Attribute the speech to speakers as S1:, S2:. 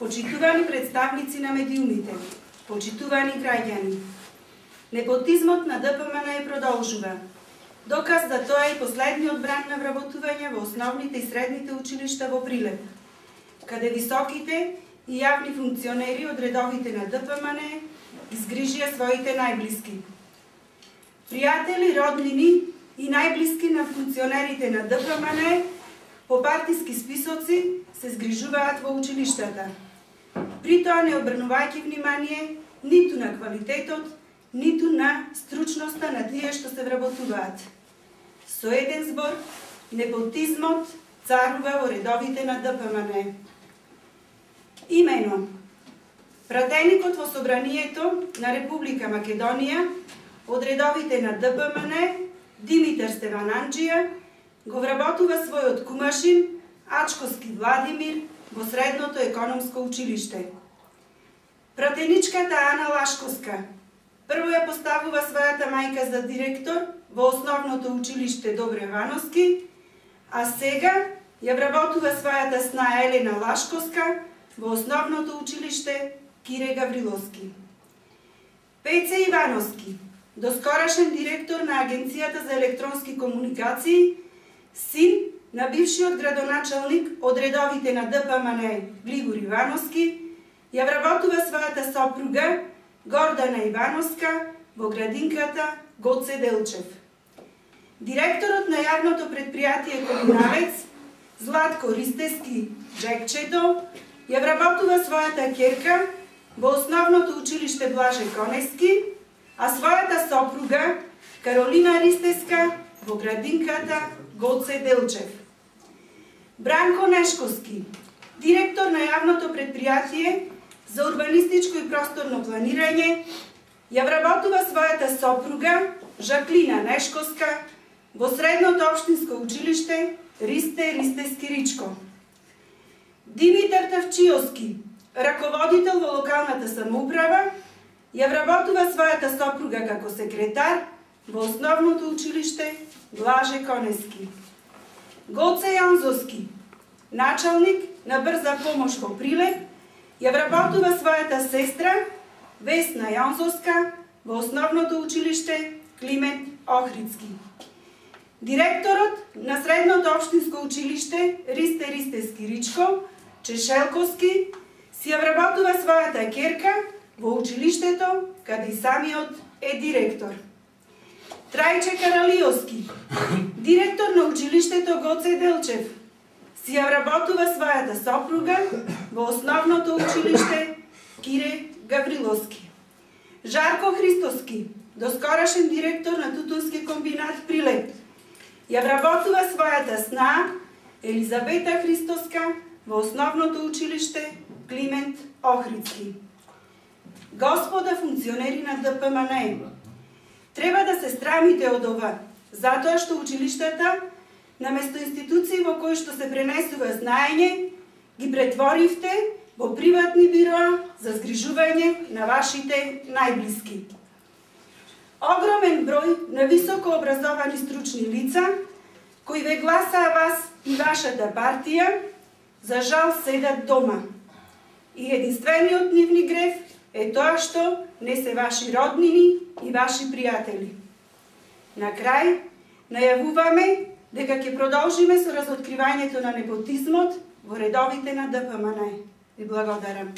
S1: Почитувани представници на медиумите, почитувани граѓани, непотизмот на ДПМН продолжува. Доказ за тоа е и последниот бран на вработување во основните и средните училишта во Прилеп, каде високите и јавни функционери од редовите на ДПМН изгрижија своите најблиски. Пријатели, роднини и најблиски на функционерите на ДПМН по партиски списоци се згрижуваат во училиштата. При тоа не обрнувајќи внимание ниту на квалитетот, ниту на стручноста на тие што се вработуваат. Со еден збор, непотизмот царува во редовите на ДПМН. Имено, пратеникот во Собранието на Република Македонија од редовите на ДПМН Димитар Стевананџија го вработува својот кумашин Ачковски Владимир во Средното економско училиште. Пратеничката Ана Лашковска прво ја поставува својата мајка за директор во Основното училиште Добре Вановски, а сега ја вработува својата сна Елена Лашковска во Основното училиште Кире Гавриловски. Пеце Ивановски, доскорашен директор на Агенцијата за електронски комуникации, син на бившиот градоначалник од редовите на ДПМН Глигор Ивановски, ја вработува својата сопруга Гордана Ивановска во градинката Гоце Делчев. Директорот на јавното предпријатие Комуналец Златко Ристески Джекчето ја вработува својата ќерка во Основното училиште Блаже Конески, а својата сопруга Каролина Ристеска во градинката Гоце Делчев. Бранко Нешковски, директор на јавното предпријатие за урбанистичко и просторно планирање, ја вработува својата сопруга Жаклина Нешковска во Средното општинско училиште Ристе Ристески Ричко. Димитар Тавчиовски, раководител во локалната самоуправа, ја вработува својата сопруга како секретар во Основното училиште Блаже Конески. Гоце Јанзовски, началник на брза помош во Прилеп, ја вработува својата сестра Весна Јанзовска во Основното училиште Климент Охридски. Директорот на Средното општинско училиште Ристе Ристески Ричко, Чешелковски, си ја вработува својата ќерка во училиштето, каде и самиот е директор. Трајче Каралиовски, директор на училиштето Гоце Делчев, си ја вработува својата сопруга во Основното училиште Кире Гавриловски. Жарко Христоски, доскорашен директор на Тутунски комбинат Прилеп, ја вработува својата сна Елизабета Христоска во Основното училиште Климент Охридски. Господа функционери на ДПМН, треба да се срамите од ова, затоа што училиштата, наместо институции во кои што се пренесува знаење, ги претворивте во приватни бироа за згрижување на вашите најблиски. Огромен број на високо образовани стручни лица, кои ве гласаа вас и вашата партија, за жал седат дома. И единствениот нивни грев е тоа што не се ваши роднини и ваши пријатели. На крај, најавуваме дека ќе продолжиме со разоткривањето на непотизмот во редовите на ДПМН. Ви благодарам.